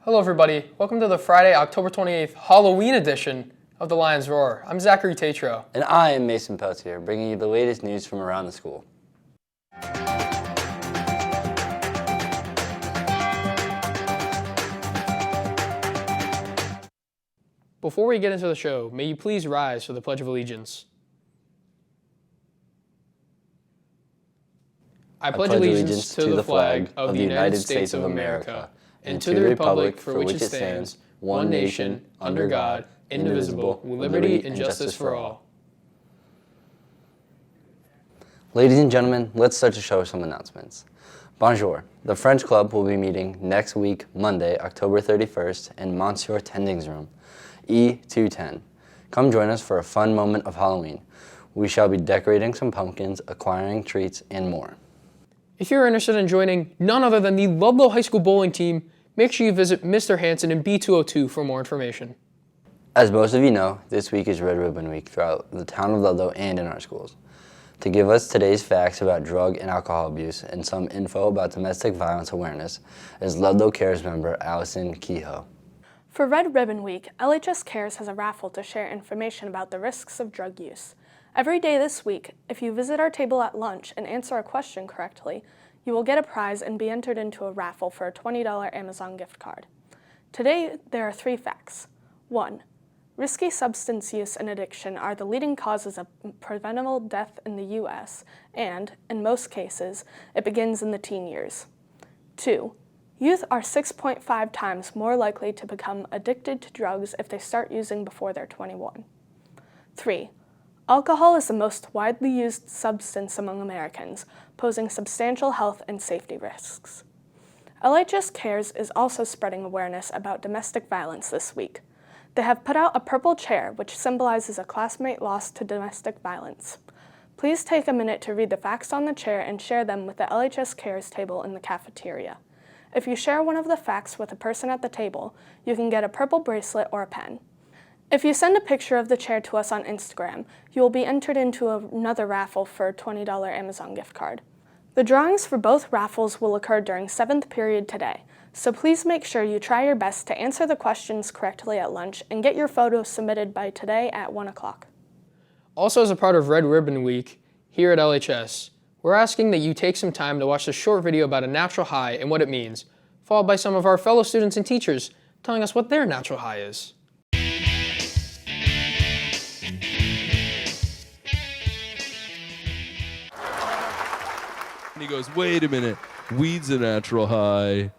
Hello everybody, welcome to the Friday, October 28th Halloween edition of The Lion's Roar. I'm Zachary Tatro. And I am Mason Peltier, bringing you the latest news from around the school. Before we get into the show, may you please rise for the Pledge of Allegiance. I pledge allegiance to the flag of the United States of America and to the republic for which it stands, one nation, under God, indivisible, with liberty and justice for all. Ladies and gentlemen, let's start the show with some announcements. Bonjour. The French Club will be meeting next week, Monday, October 31st, in Monsieur Tending's room, E210. Come join us for a fun moment of Halloween. We shall be decorating some pumpkins, acquiring treats, and more. If you're interested in joining none other than the Ludlow High School bowling team, make sure you visit Mr. Hanson in B202 for more information. As most of you know, this week is Red Ribbon Week throughout the town of Ludlow and in our schools. To give us today's facts about drug and alcohol abuse and some info about domestic violence awareness is Ludlow Cares member Allison Kehoe. For Red Ribbon Week, LHS Cares has a raffle to share information about the risks of drug use. Every day this week, if you visit our table at lunch and answer a question correctly, you will get a prize and be entered into a raffle for a $20 Amazon gift card. Today, there are 3 facts. 1. Risky substance use and addiction are the leading causes of preventable death in the U.S., and, in most cases, it begins in the teen years. 2. Youth are 6.5 times more likely to become addicted to drugs if they start using before they're 21. 3. Alcohol is the most widely used substance among Americans, posing substantial health and safety risks. LHS Cares is also spreading awareness about domestic violence this week. They have put out a purple chair, which symbolizes a classmate lost to domestic violence. Please take a minute to read the facts on the chair and share them with the LHS Cares table in the cafeteria. If you share one of the facts with a person at the table, you can get a purple bracelet or a pen. If you send a picture of the chair to us on Instagram, you will be entered into another raffle for a $20 Amazon gift card. The drawings for both raffles will occur during 7th period today, so please make sure you try your best to answer the questions correctly at lunch and get your photos submitted by today at 1 o'clock. Also, as a part of Red Ribbon Week here at LHS, we're asking that you take some time to watch this short video about a natural high and what it means, followed by some of our fellow students and teachers telling us what their natural high is. And he goes, wait a minute, weed's a natural high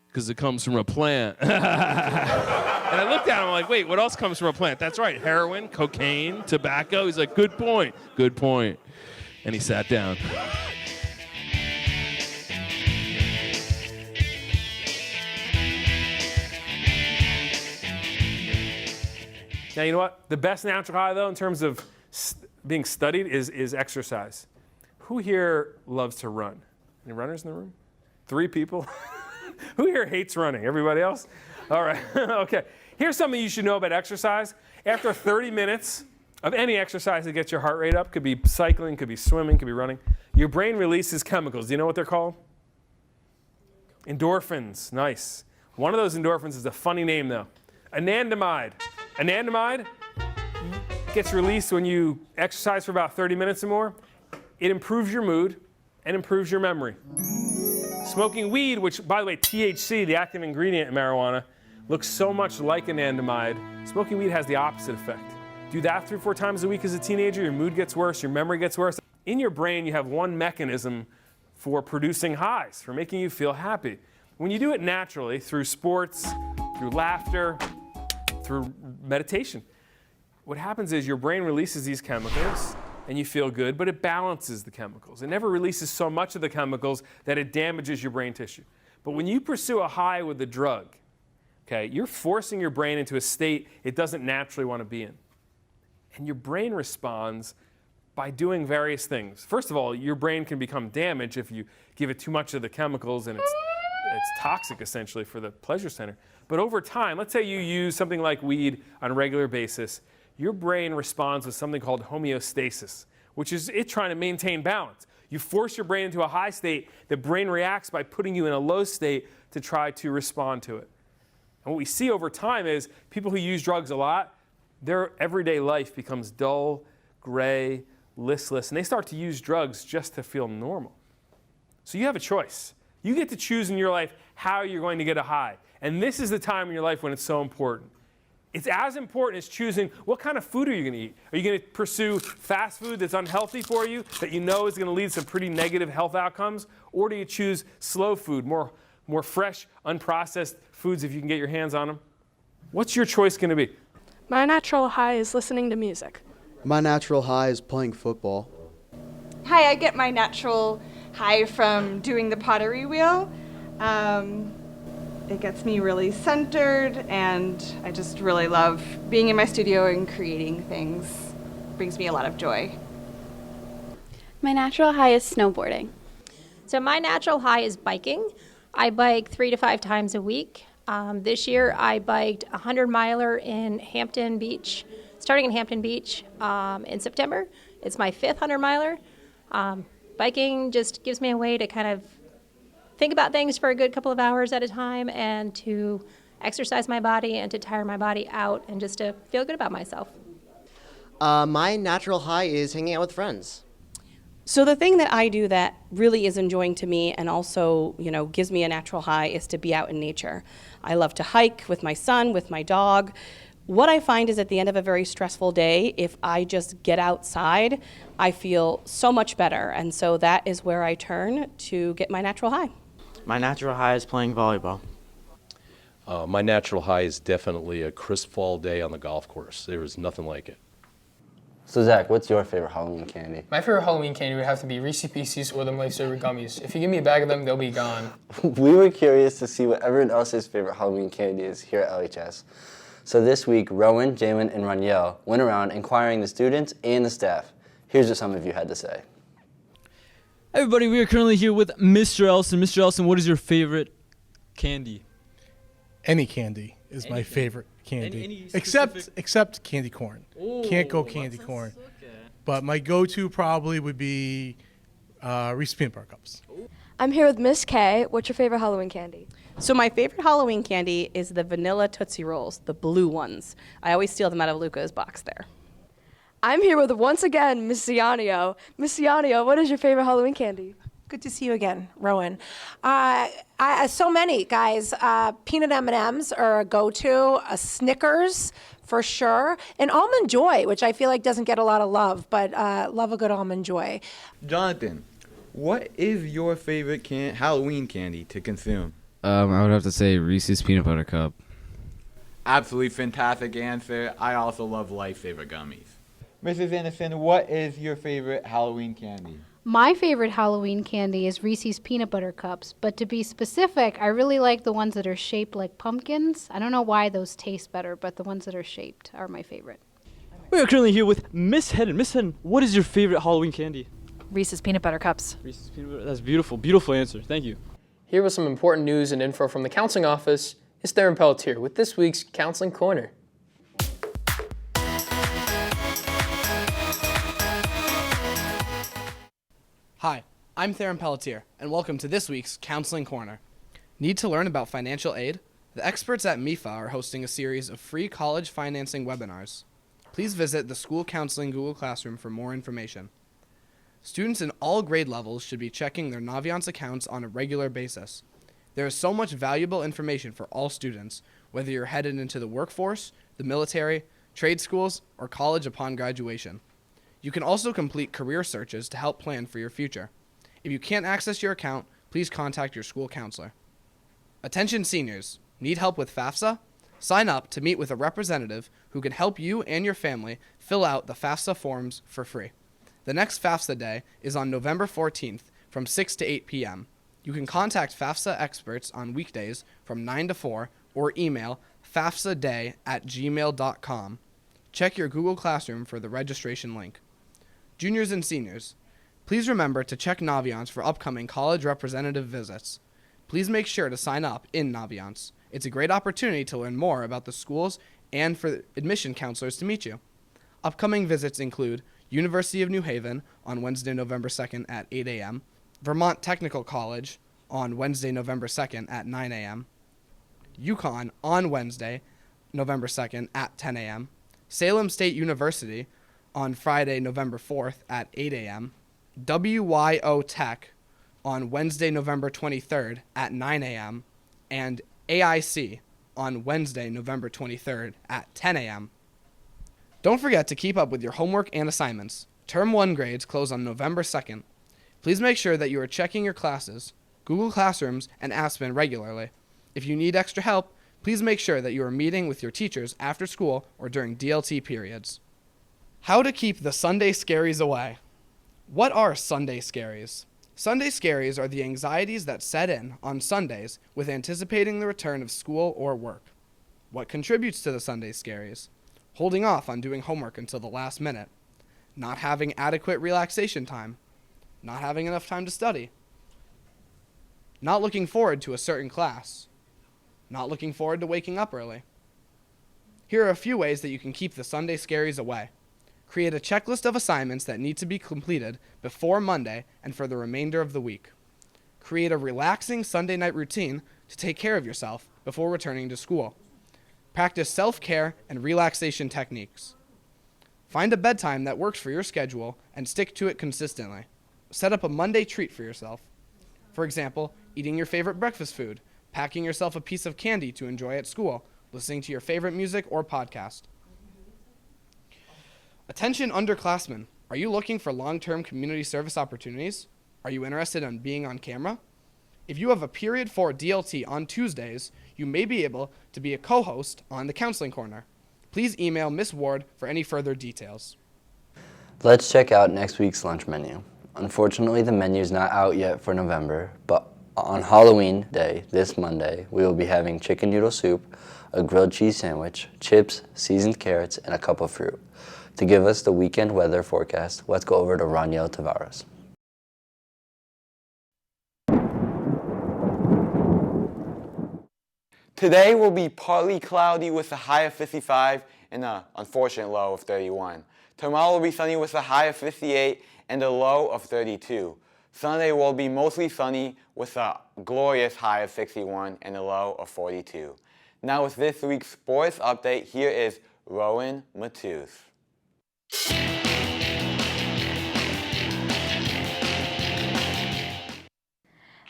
because it comes from a plant. And I looked at him, I'm like, wait, what else comes from a plant? That's right, heroin, cocaine, tobacco. He's like, good point, good point. And he sat down. Now, you know what? The best natural high, though, in terms of being studied is exercise. Who here loves to run? Any runners in the room? 3 people? Who here hates running? Everybody else? All right. Okay. Here's something you should know about exercise. After 30 minutes of any exercise that gets your heart rate up, could be cycling, could be swimming, could be running, your brain releases chemicals. Do you know what they're called? Endorphins. Nice. One of those endorphins is a funny name, though. Anandamide. Anandamide gets released when you exercise for about 30 minutes or more. It improves your mood and improves your memory. Smoking weed, which, by the way, THC, the active ingredient in marijuana, looks so much like anandamide. Smoking weed has the opposite effect. Do that 3 or 4 times a week as a teenager, your mood gets worse, your memory gets worse. In your brain, you have one mechanism for producing highs, for making you feel happy. When you do it naturally, through sports, through laughter, through meditation, what happens is your brain releases these chemicals and you feel good, but it balances the chemicals. It never releases so much of the chemicals that it damages your brain tissue. But when you pursue a high with a drug, okay, you're forcing your brain into a state it doesn't naturally want to be in. And your brain responds by doing various things. First of all, your brain can become damaged if you give it too much of the chemicals, and it's toxic essentially for the pleasure center. But over time, let's say you use something like weed on a regular basis, your brain responds with something called homeostasis, which is it trying to maintain balance. You force your brain into a high state, the brain reacts by putting you in a low state to try to respond to it. And what we see over time is people who use drugs a lot, their everyday life becomes dull, gray, listless, and they start to use drugs just to feel normal. So you have a choice. You get to choose in your life how you're going to get a high. And this is the time in your life when it's so important. It's as important as choosing what kind of food are you going to eat. Are you going to pursue fast food that's unhealthy for you, that you know is going to lead to some pretty negative health outcomes? Or do you choose slow food, more fresh, unprocessed foods if you can get your hands on them? What's your choice going to be? My natural high is listening to music. My natural high is playing football. Hi, I get my natural high from doing the pottery wheel. It gets me really centered, and I just really love being in my studio and creating things. It brings me a lot of joy. My natural high is snowboarding. So my natural high is biking. I bike 3 to 5 times a week. This year I biked a 100-miler in Hampton Beach, starting in Hampton Beach in September. It's my 5th 100-miler. Biking just gives me a way to kind of think about things for a good couple of hours at a time and to exercise my body and to tire my body out and just to feel good about myself. My natural high is hanging out with friends. So the thing that I do that really is enjoying to me and also, gives me a natural high is to be out in nature. I love to hike with my son, with my dog. What I find is at the end of a very stressful day, if I just get outside, I feel so much better. And so that is where I turn to get my natural high. My natural high is playing volleyball. My natural high is definitely a crisp fall day on the golf course. There is nothing like it. So Zach, what's your favorite Halloween candy? My favorite Halloween candy would have to be Reese's Pieces or the Lifesaver gummies. If you give me a bag of them, they'll be gone. We were curious to see what everyone else's favorite Halloween candy is here at LHS. So this week, Rowan, Jalen, and Ranielle went around inquiring the students and the staff. Here's what some of you had to say. Everybody, we are currently here with Mr. Elson. Mr. Elson, what is your favorite candy? Any candy is my favorite candy. Except candy corn. Can't go candy corn. Okay. But my go-to probably would be Reese's Peanut Butter Cups. I'm here with Miss K. What's your favorite Halloween candy? So my favorite Halloween candy is the vanilla Tootsie Rolls, the blue ones. I always steal them out of Luca's box there. I'm here with, once again, Miss Cianio. Miss Cianio, what is your favorite Halloween candy? Good to see you again, Rowan. So many, guys. Peanut M&Ms are a go-to, a Snickers for sure, and Almond Joy, which I feel like doesn't get a lot of love, but love a good Almond Joy. Jonathan, what is your favorite Halloween candy to consume? I would have to say Reese's Peanut Butter Cup. Absolutely fantastic answer. I also love Lifesaver gummies. Mrs. Anderson, what is your favorite Halloween candy? My favorite Halloween candy is Reese's Peanut Butter Cups, but to be specific, I really like the ones that are shaped like pumpkins. I don't know why those taste better, but the ones that are shaped are my favorite. We are currently here with Miss Hedden. Miss Hedden, what is your favorite Halloween candy? Reese's Peanut Butter Cups. Reese's Peanut Butter. That's beautiful. Beautiful answer. Thank you. Here with some important news and info from the counseling office is Theron Pelletier with this week's Counseling Corner. Hi, I'm Theron Pelletier, and welcome to this week's Counseling Corner. Need to learn about financial aid? The experts at MIFA are hosting a series of free college financing webinars. Please visit the School Counseling Google Classroom for more information. Students in all grade levels should be checking their Naviance accounts on a regular basis. There is so much valuable information for all students, whether you're headed into the workforce, the military, trade schools, or college upon graduation. You can also complete career searches to help plan for your future. If you can't access your account, please contact your school counselor. Attention seniors, need help with FAFSA? Sign up to meet with a representative who can help you and your family fill out the FAFSA forms for free. The next FAFSA day is on November 14th from 6 to 8 p.m. You can contact FAFSA experts on weekdays from 9 to 4 or email fafsaday@gmail.com. Check your Google Classroom for the registration link. Juniors and seniors, please remember to check Naviance for upcoming college representative visits. Please make sure to sign up in Naviance. It's a great opportunity to learn more about the schools and for admission counselors to meet you. Upcoming visits include University of New Haven on Wednesday, November 2nd at 8 a.m., Vermont Technical College on Wednesday, November 2nd at 9 a.m., UConn on Wednesday, November 2nd at 10 a.m., Salem State University on Friday, November 4th at 8 a.m., WYO Tech on Wednesday, November 23rd at 9 a.m., and AIC on Wednesday, November 23rd at 10 a.m. Don't forget to keep up with your homework and assignments. Term 1 grades close on November 2nd. Please make sure that you are checking your classes, Google Classrooms, and Aspen regularly. If you need extra help, please make sure that you are meeting with your teachers after school or during DLT periods. How to keep the Sunday scaries away. What are Sunday scaries? Sunday scaries are the anxieties that set in on Sundays with anticipating the return of school or work. What contributes to the Sunday scaries? Holding off on doing homework until the last minute, not having adequate relaxation time, not having enough time to study, not looking forward to a certain class, not looking forward to waking up early. Here are a few ways that you can keep the Sunday scaries away. Create a checklist of assignments that need to be completed before Monday and for the remainder of the week. Create a relaxing Sunday night routine to take care of yourself before returning to school. Practice self-care and relaxation techniques. Find a bedtime that works for your schedule and stick to it consistently. Set up a Monday treat for yourself. For example, eating your favorite breakfast food, packing yourself a piece of candy to enjoy at school, listening to your favorite music or podcast. Attention underclassmen, are you looking for long-term community service opportunities? Are you interested in being on camera? If you have a period 4 DLT on Tuesdays, you may be able to be a co-host on the Counseling Corner. Please email Ms. Ward for any further details. Let's check out next week's lunch menu. Unfortunately, the menu is not out yet for November, but on Halloween Day, this Monday, we will be having chicken noodle soup, a grilled cheese sandwich, chips, seasoned carrots, and a cup of fruit. To give us the weekend weather forecast, let's go over to Raniel Tavares. Today will be partly cloudy with a high of 55 and an unfortunate low of 31. Tomorrow will be sunny with a high of 58 and a low of 32. Sunday will be mostly sunny with a glorious high of 61 and a low of 42. Now with this week's sports update, here is Rowan Matus.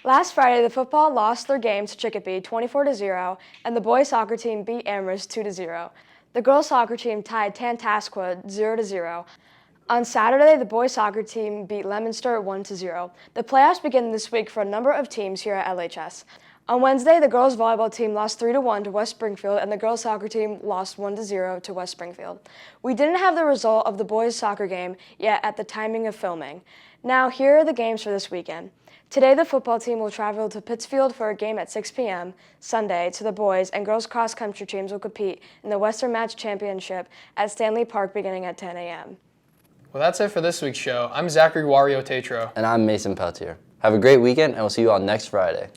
Last Friday, the football lost their game to Chicopee 24-0, and the boys soccer team beat Amherst 2-0. The girls soccer team tied Tantasqua 0-0. On Saturday, the boys soccer team beat Leominster 1-0. The playoffs begin this week for a number of teams here at LHS. On Wednesday, the girls volleyball team lost 3-1 to West Springfield, and the girls soccer team lost 1-0 to West Springfield. We didn't have the result of the boys soccer game yet at the timing of filming. Now, here are the games for this weekend. Today, the football team will travel to Pittsfield for a game at 6 p.m. Sunday to the boys and girls cross-country teams will compete in the Western Match Championship at Stanley Park beginning at 10 a.m. Well, that's it for this week's show. I'm Zachary Wario Tatro. And I'm Mason Peltier. Have a great weekend, and we'll see you all next Friday.